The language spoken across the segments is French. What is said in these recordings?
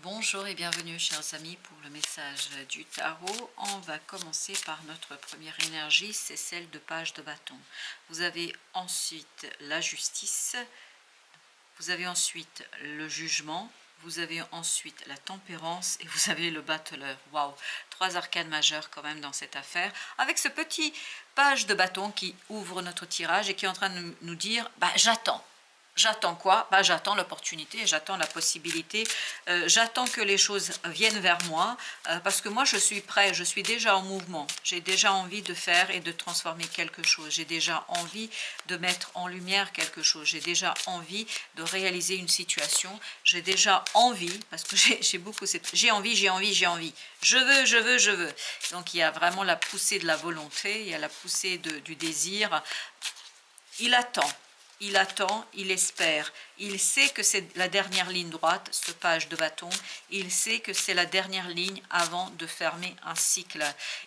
Bonjour et bienvenue chers amis pour le message du tarot. On va commencer par notre première énergie, c'est celle de page de bâton. Vous avez ensuite la justice, vous avez ensuite le jugement, vous avez ensuite la tempérance et vous avez le battleur. Waouh, trois arcanes majeures quand même dans cette affaire, avec ce petit page de bâton qui ouvre notre tirage et qui est en train de nous dire j'attends. J'attends quoi? J'attends l'opportunité, j'attends la possibilité, j'attends que les choses viennent vers moi, parce que moi je suis prêt, je suis déjà en mouvement, j'ai déjà envie de faire et de transformer quelque chose, j'ai déjà envie de mettre en lumière quelque chose, j'ai déjà envie de réaliser une situation, j'ai déjà envie, parce que j'ai beaucoup cette... j'ai envie, je veux. Donc il y a vraiment la poussée de la volonté, il y a la poussée du désir, il attend. Il attend, il espère, il sait que c'est la dernière ligne droite, ce page de bâton, il sait que c'est la dernière ligne avant de fermer un cycle.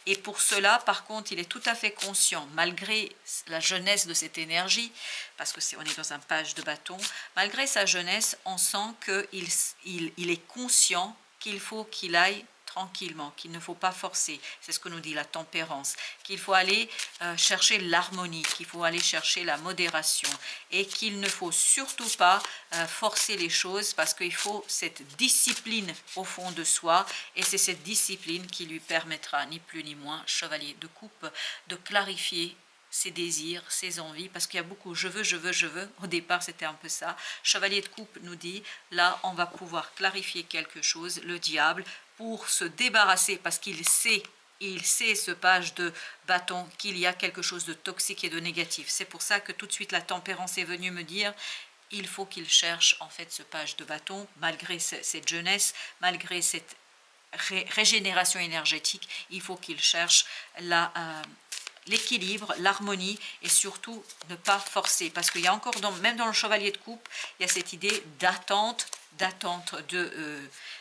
Et pour cela, par contre, il est tout à fait conscient, malgré la jeunesse de cette énergie, parce que on est dans un page de bâton, malgré sa jeunesse, on sent qu'il est conscient qu'il faut qu'il aille tranquillement, qu'il ne faut pas forcer, c'est ce que nous dit la tempérance, qu'il faut aller chercher l'harmonie, qu'il faut aller chercher la modération et qu'il ne faut surtout pas forcer les choses parce qu'il faut cette discipline au fond de soi et c'est cette discipline qui lui permettra, ni plus ni moins, chevalier de coupe, de clarifier ses désirs, ses envies, parce qu'il y a beaucoup je veux, au départ c'était un peu ça. Chevalier de coupe nous dit, là on va pouvoir clarifier quelque chose, le diable, pour se débarrasser, parce qu'il sait ce page de bâton qu'il y a quelque chose de toxique et de négatif. C'est pour ça que tout de suite la tempérance est venue me dire, il faut qu'il cherche en fait ce page de bâton, malgré cette jeunesse, malgré cette régénération énergétique, il faut qu'il cherche l'équilibre, l'harmonie et surtout ne pas forcer. Parce qu'il y a encore, même dans le chevalier de coupe, il y a cette idée d'attente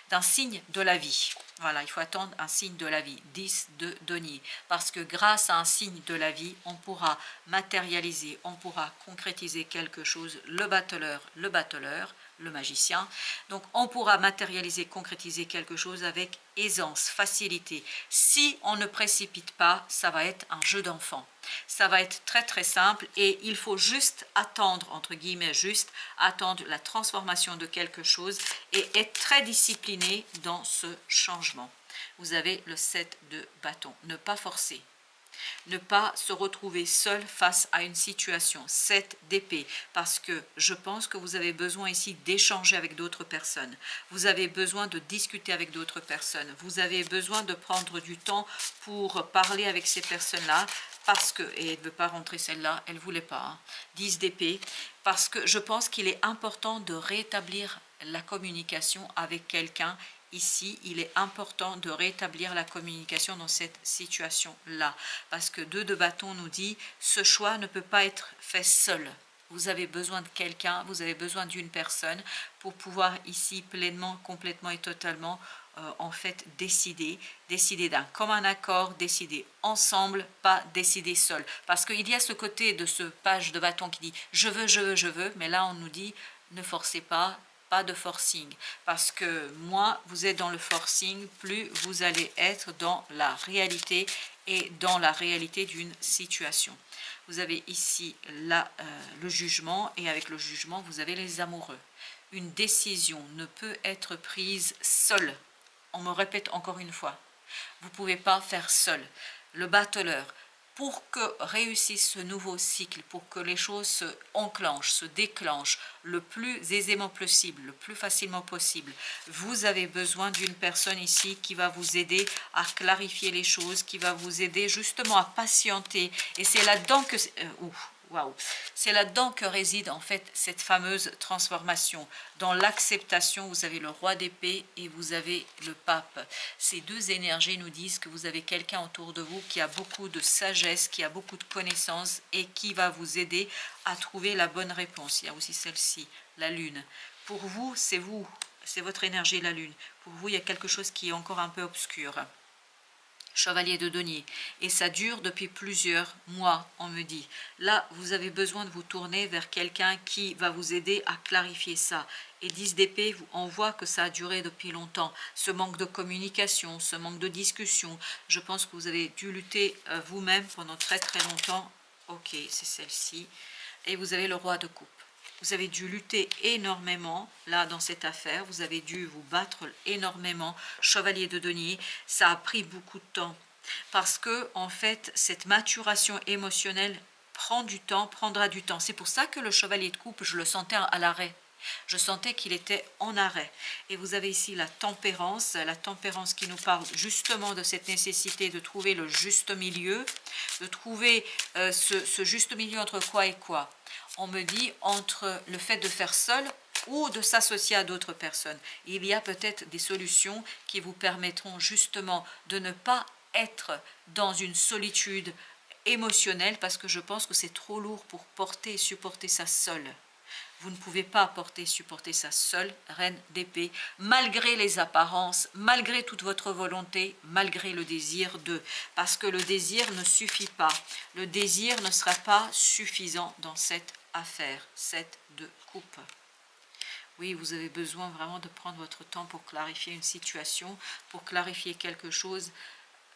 d'un signe de la vie. Voilà, il faut attendre un signe de la vie, 10 de denier. Parce que grâce à un signe de la vie, on pourra matérialiser, on pourra concrétiser quelque chose, le battleur, le magicien. Donc on pourra matérialiser, concrétiser quelque chose avec aisance, facilité. Si on ne précipite pas, ça va être un jeu d'enfant. Ça va être très très simple et il faut juste attendre, entre guillemets, juste attendre la transformation de quelque chose et être très discipliné dans ce changement. Vous avez le 7 de bâton, ne pas forcer. Ne pas se retrouver seul face à une situation, 7 d'épée, parce que je pense que vous avez besoin ici d'échanger avec d'autres personnes, vous avez besoin de discuter avec d'autres personnes, vous avez besoin de prendre du temps pour parler avec ces personnes-là, parce que, et elle ne veut pas rentrer celle-là, elle ne voulait pas, hein, 10 d'épée, parce que je pense qu'il est important de rétablir la communication avec quelqu'un. Ici, il est important de rétablir la communication dans cette situation-là. Parce que 2 de bâton nous dit, ce choix ne peut pas être fait seul. Vous avez besoin de quelqu'un, vous avez besoin d'une personne pour pouvoir ici pleinement, complètement et totalement en fait décider d'un commun accord, décider ensemble, pas décider seul. Parce qu'il y a ce côté de ce page de bâton qui dit je veux, mais là on nous dit ne forcez pas. Pas de forcing, parce que moins vous êtes dans le forcing, plus vous allez être dans la réalité et dans la réalité d'une situation. Vous avez ici le jugement et avec le jugement, vous avez les amoureux. Une décision ne peut être prise seule. On me répète encore une fois, vous ne pouvez pas faire seul. Le battleur, pour que réussisse ce nouveau cycle, pour que les choses se enclenchent, se déclenchent le plus aisément possible, le plus facilement possible, vous avez besoin d'une personne ici qui va vous aider à clarifier les choses, qui va vous aider justement à patienter. Et c'est là-dedans que... Waouh, c'est là-dedans que réside en fait cette fameuse transformation. Dans l'acceptation, vous avez le roi d'épée et vous avez le pape. Ces deux énergies nous disent que vous avez quelqu'un autour de vous qui a beaucoup de sagesse, qui a beaucoup de connaissances et qui va vous aider à trouver la bonne réponse. Il y a aussi celle-ci, la lune. Pour vous, c'est votre énergie, la lune. Pour vous, il y a quelque chose qui est encore un peu obscur. Chevalier de denier, et ça dure depuis plusieurs mois, on me dit. Là, vous avez besoin de vous tourner vers quelqu'un qui va vous aider à clarifier ça. Et 10 d'épée, on voit que ça a duré depuis longtemps. Ce manque de communication, ce manque de discussion, je pense que vous avez dû lutter vous-même pendant très très longtemps. Ok, c'est celle-ci. Et vous avez le roi de coupe. Vous avez dû lutter énormément, là, dans cette affaire. Vous avez dû vous battre énormément. Chevalier de denier, ça a pris beaucoup de temps. Parce que, en fait, cette maturation émotionnelle prend du temps, prendra du temps. C'est pour ça que le chevalier de coupe, je le sentais à l'arrêt. Je sentais qu'il était en arrêt. Et vous avez ici la tempérance qui nous parle justement de cette nécessité de trouver le juste milieu, de trouver ce juste milieu entre quoi et quoi. On me dit entre le fait de faire seul ou de s'associer à d'autres personnes. Il y a peut-être des solutions qui vous permettront justement de ne pas être dans une solitude émotionnelle, parce que je pense que c'est trop lourd pour porter et supporter ça seul. Vous ne pouvez pas porter et supporter ça seul, reine d'épée, malgré les apparences, malgré toute votre volonté, malgré le désir de... Parce que le désir ne suffit pas. Le désir ne sera pas suffisant dans cette affaire, 7 de coupe. Oui, vous avez besoin vraiment de prendre votre temps pour clarifier une situation, pour clarifier quelque chose,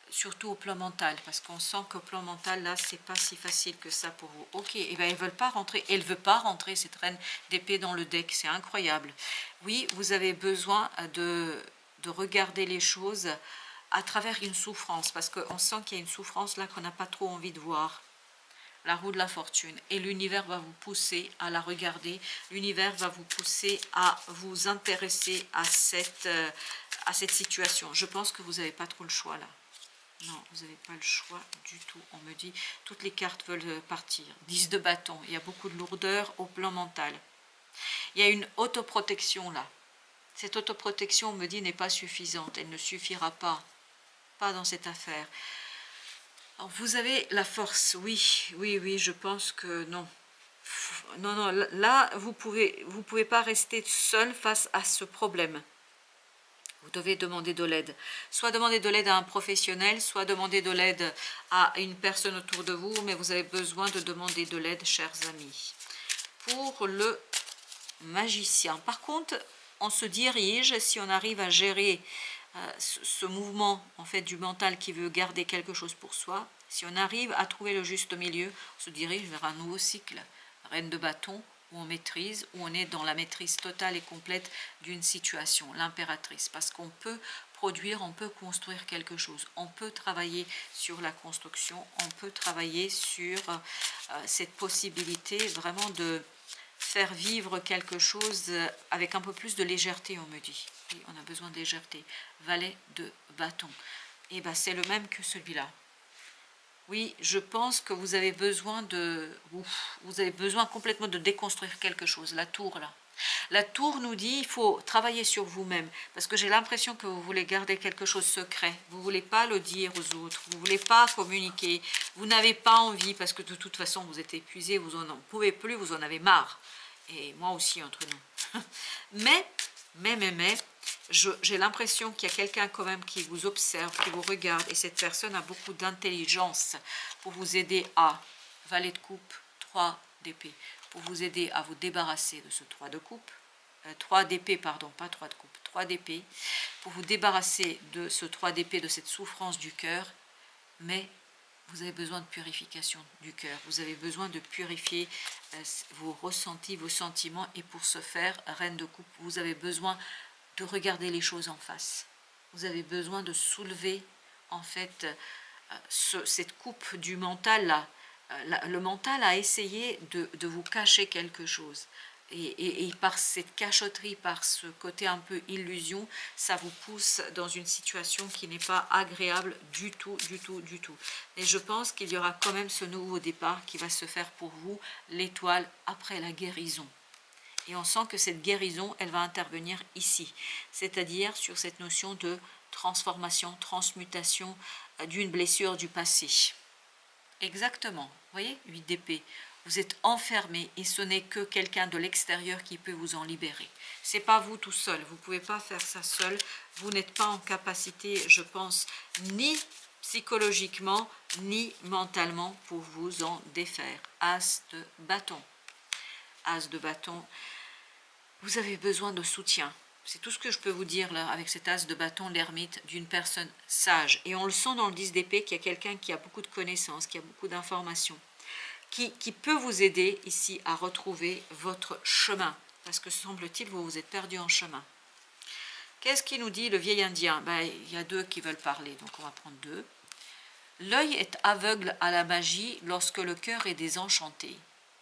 surtout au plan mental, parce qu'on sent qu'au plan mental, là, c'est pas si facile que ça pour vous. Ok, et bien, ils veulent pas rentrer, elle veut pas rentrer, cette reine d'épée dans le deck, c'est incroyable. Oui, vous avez besoin de regarder les choses à travers une souffrance, parce qu'on sent qu'il y a une souffrance là qu'on n'a pas trop envie de voir. La roue de la fortune, et l'univers va vous pousser à la regarder, l'univers va vous pousser à vous intéresser à cette situation. Je pense que vous n'avez pas trop le choix là. Non, vous n'avez pas le choix du tout. On me dit, toutes les cartes veulent partir. 10 de bâton, il y a beaucoup de lourdeur au plan mental. Il y a une autoprotection là. Cette autoprotection, on me dit, n'est pas suffisante. Elle ne suffira pas. Pas dans cette affaire. Alors, vous avez la force, oui, oui, oui, je pense que non. Non, non, là, vous pouvez pas rester seul face à ce problème. Vous devez demander de l'aide. Soit demander de l'aide à un professionnel, soit demander de l'aide à une personne autour de vous, mais vous avez besoin de demander de l'aide, chers amis. Pour le magicien, par contre, on se dirige, si on arrive à gérer ce mouvement en fait du mental qui veut garder quelque chose pour soi, si on arrive à trouver le juste milieu, on se dirige vers un nouveau cycle. Reine de bâton, où on maîtrise, où on est dans la maîtrise totale et complète d'une situation, l'impératrice, parce qu'on peut produire, on peut construire quelque chose, on peut travailler sur la construction, on peut travailler sur cette possibilité vraiment de faire vivre quelque chose avec un peu plus de légèreté, on me dit. Oui, on a besoin de légèreté. Valet de bâton. Et bien, c'est le même que celui-là. Oui, je pense que vous avez besoin vous avez besoin complètement de déconstruire quelque chose. La tour, là. La tour nous dit, il faut travailler sur vous-même. Parce que j'ai l'impression que vous voulez garder quelque chose secret. Vous ne voulez pas le dire aux autres. Vous ne voulez pas communiquer. Vous n'avez pas envie, parce que de toute façon, vous êtes épuisé, vous n'en pouvez plus, vous en avez marre. Et moi aussi, entre nous. mais, j'ai l'impression qu'il y a quelqu'un quand même qui vous observe, qui vous regarde, et cette personne a beaucoup d'intelligence pour vous aider à, valet de coupe, 3 d'épée, pour vous aider à vous débarrasser de ce 3 de coupe, 3 d'épée, pardon, pas 3 de coupe, 3 d'épée, pour vous débarrasser de ce 3 d'épée, de cette souffrance du cœur, mais vous avez besoin de purification du cœur, vous avez besoin de purifier vos ressentis, vos sentiments, et pour ce faire, reine de coupe, vous avez besoin de regarder les choses en face. Vous avez besoin de soulever en fait cette coupe du mental là. Le mental a essayé de vous cacher quelque chose. Et par cette cachotterie, par ce côté un peu illusion, ça vous pousse dans une situation qui n'est pas agréable du tout, du tout, du tout. Et je pense qu'il y aura quand même ce nouveau départ qui va se faire pour vous, l'étoile après la guérison. Et on sent que cette guérison, elle va intervenir ici, c'est-à-dire sur cette notion de transformation, transmutation d'une blessure du passé. Exactement, vous voyez, 8 d'épée. Vous êtes enfermé et ce n'est que quelqu'un de l'extérieur qui peut vous en libérer. Ce n'est pas vous tout seul, vous ne pouvez pas faire ça seul. Vous n'êtes pas en capacité, je pense, ni psychologiquement ni mentalement pour vous en défaire. As de bâton. As de bâton, vous avez besoin de soutien. C'est tout ce que je peux vous dire là avec cet as de bâton, l'ermite, d'une personne sage. Et on le sent dans le 10 d'épée qu'il y a quelqu'un qui a beaucoup de connaissances, qui a beaucoup d'informations, qui peut vous aider ici à retrouver votre chemin. Parce que semble-t-il, vous vous êtes perdu en chemin. Qu'est-ce qu'il nous dit le vieil indien? Il y a deux qui veulent parler, donc on va prendre deux. L'œil est aveugle à la magie lorsque le cœur est désenchanté.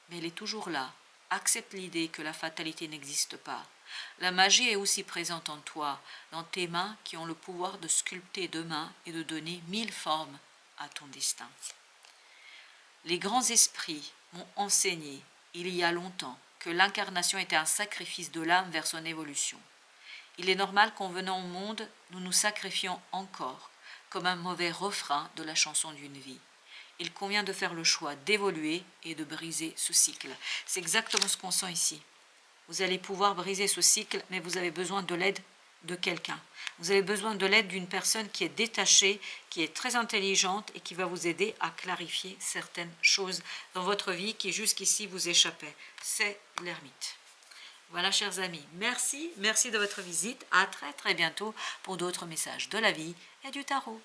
Mais elle est toujours là. Accepte l'idée que la fatalité n'existe pas. La magie est aussi présente en toi, dans tes mains qui ont le pouvoir de sculpter demain et de donner 1000 formes à ton destin. Les grands esprits m'ont enseigné, il y a longtemps, que l'incarnation était un sacrifice de l'âme vers son évolution. Il est normal qu'en venant au monde, nous nous sacrifions encore, comme un mauvais refrain de la chanson d'une vie. Il convient de faire le choix d'évoluer et de briser ce cycle. C'est exactement ce qu'on sent ici. Vous allez pouvoir briser ce cycle, mais vous avez besoin de l'aide de quelqu'un. Vous avez besoin de l'aide d'une personne qui est détachée, qui est très intelligente et qui va vous aider à clarifier certaines choses dans votre vie qui jusqu'ici vous échappaient. C'est l'ermite. Voilà, chers amis, merci de votre visite. À très bientôt pour d'autres messages de la vie et du tarot.